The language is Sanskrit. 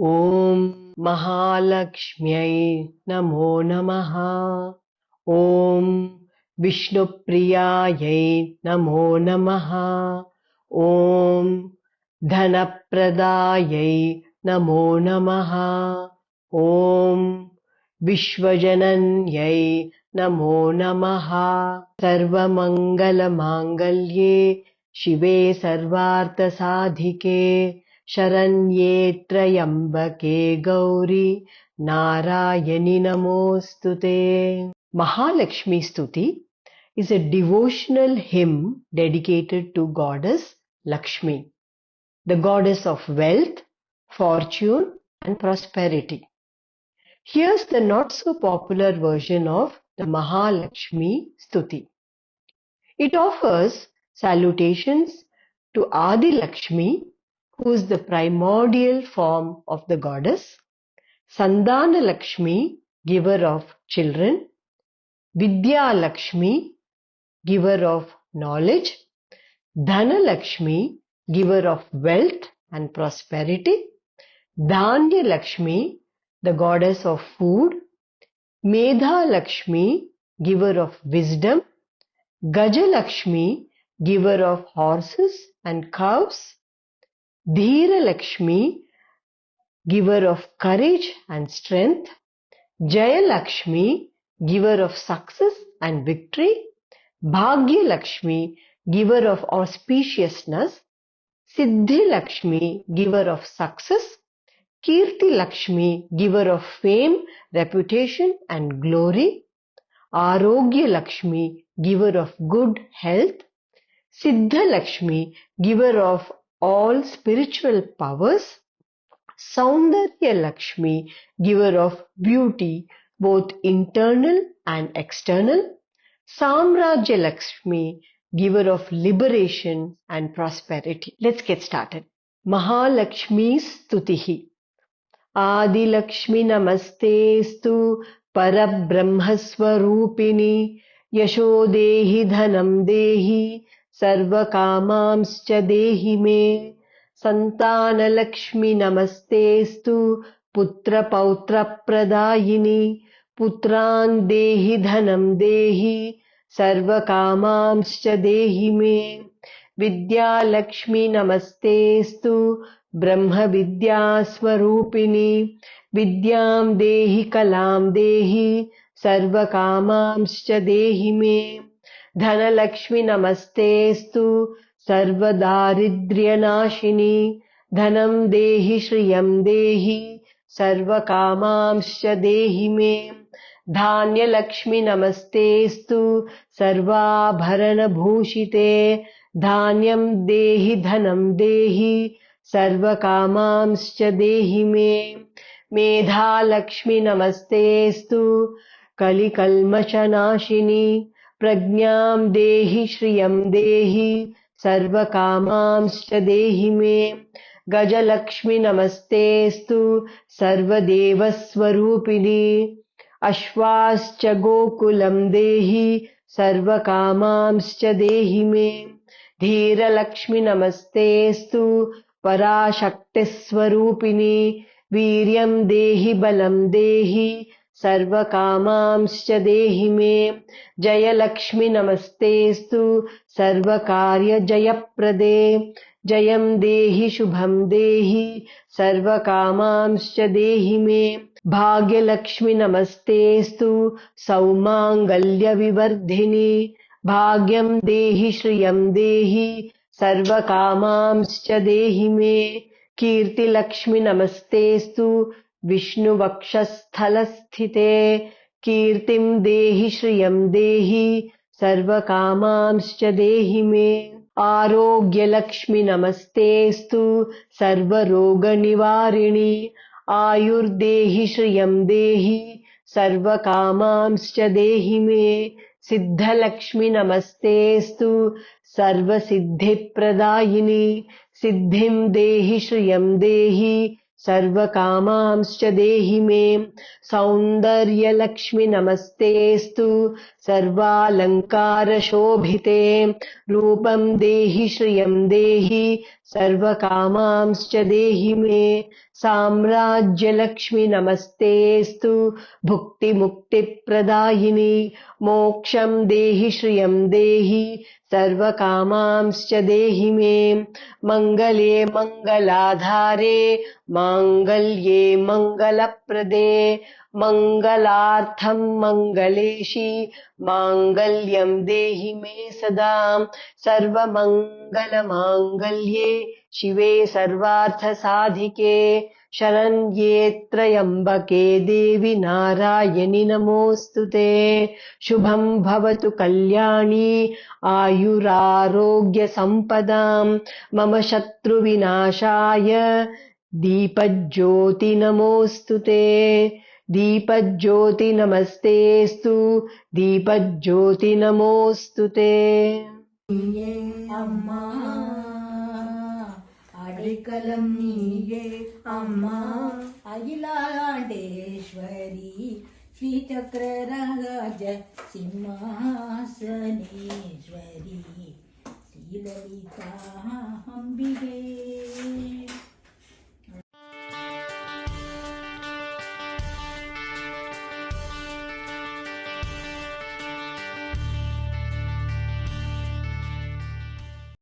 ॐ महालक्ष्म्यै नमो नमः। ॐ विष्णुप्रियायै नमो नमः। ॐ धनप्रदायै नमो नमः। ॐ विश्वजनन्यै नमो नमः। सर्वमङ्गलमाङ्गल्ये शिवे सर्वार्थसाधिके शरण्ये त्र्यम्बके गौरी नारायणि नमोऽस्तुते। Mahalakshmi Stuti is a devotional hymn dedicated to goddess Lakshmi, the goddess of wealth, fortune and prosperity. Here's the not so popular version of the Mahalakshmi Stuti. It offers salutations to Adi Lakshmi, who is the primordial form of the goddess, Sandana Lakshmi, giver of children, Vidya Lakshmi, giver of knowledge, Dhana Lakshmi, giver of wealth and prosperity, Dhanya Lakshmi, the goddess of food, Medha Lakshmi, giver of wisdom, Gaja Lakshmi, giver of horses and cows, Dhira Lakshmi, giver of courage and strength, Jaya Lakshmi, giver of success and victory, Bhagya Lakshmi, giver of auspiciousness, Siddhi Lakshmi, giver of success, Kirti Lakshmi, giver of fame, reputation and glory, Arogya Lakshmi, giver of good health, Siddha Lakshmi, giver of all spiritual powers, Saundarya Lakshmi, giver of beauty, both internal and external, Samrajya Lakshmi, giver of liberation and prosperity. Let's get started. Mahalakshmi Stutihi. Adi Lakshmi Namastestu Parabrahmaswarupini Yasho Dehi Dhanam Dehi Sarvakamamscha Dehi Me Santana Lakshmi Namastestu Putra Pautra Pradayini Putran Dehi Dhanam Dehi Sarvakamamscha Dehi Me Vidya Lakshmi Namastestu Brahma Vidya Swarupini Vidyam Dehi Kalam Dehi Sarvakamamscha Dehi Me Dhana Lakshmi Namastestu Sarvadaridrya Nashini Dhanam Dehi Shriyam Dehi Sarvakamamscha Dehi Me Dhanya Lakshmi Namastestu Sarvabharana Bhushite Dhanyam Dehi Dhanam Dehi Sarvakamamscha Dehi Me Medha Lakshmi Namastestu Kalikalmasha Nashini Prajnam Dehi Shriyam Dehi Sarvakamamscha Dehi Me Gaja Lakshmi Namastestu Sarvadeva Swarupini Ashvascha Gokulam Dehi Sarvakamamscha Dehi Me Dhira Lakshmi Namastestu Parashakti Swarupini Viryam Dehi Balam Dehi Sarvakamamscha Dehi Me Jaya Lakshmi Namastestu Sarvakarya Jayaprade Jayam Dehi Shubham Dehi Sarvakamamscha Dehi Me Bhagya Lakshmi Namastestu Saumangalya Vivardhini Bhagyam Dehi Shriyam Dehi Sarvakamamscha Dehi Me Kirti Lakshmi Namastestu Vishnu Vakshasthalasthite Kirtim Dehi Shriyam Dehi Sarvakamamscha Dehi Me Arogya Lakshmi Namastestu Sarvaroga Nivarini Ayurdehi Shriyam Dehi Sarvakamamscha Dehi Me Siddha Lakshmi Namastestu Sarva Siddhi Pradayini Siddhim Dehi Shriyam Dehi Sarvakamamscha Dehi Me Saundarya Lakshmi Namastestu Sarvalankara Shobhite Rupam Dehi Shriyam Dehi सर्वकामांश्च देहि मे साम्राज्यलक्ष्मि नमस्तेऽस्तु भुक्तिमुक्तिप्रदायिनि मोक्षं देहि श्रियं देहि सर्वकामांश्च देहि मे मङ्गले मङ्गलाधारे माङ्गल्ये मङ्गलप्रदे मङ्गलार्थं मङ्गलेशि माङ्गल्यं देहि मे सदा सर्वमङ्गलमाङ्गल्ये शिवे सर्वार्थसाधिके शरण्ये त्र्यम्बके देवि नारायणि नमोऽस्तु ते शुभं भवतु कल्याणी आयुरारोग्यसम्पदां मम शत्रुविनाशाय दीपज्योति नमोऽस्तु ते दीपज्योति नमस्तेऽस्तु दीपज्योति नमोऽस्तु ते நீயே அம்மா அடைக்கலம் நீயே அம்மா அகிலாண்டேஸ்வரி ஸ்ரீசக்கரராஜ சிம்மாசனேஸ்வரி ஸ்ரீலலிதா அம்பிகே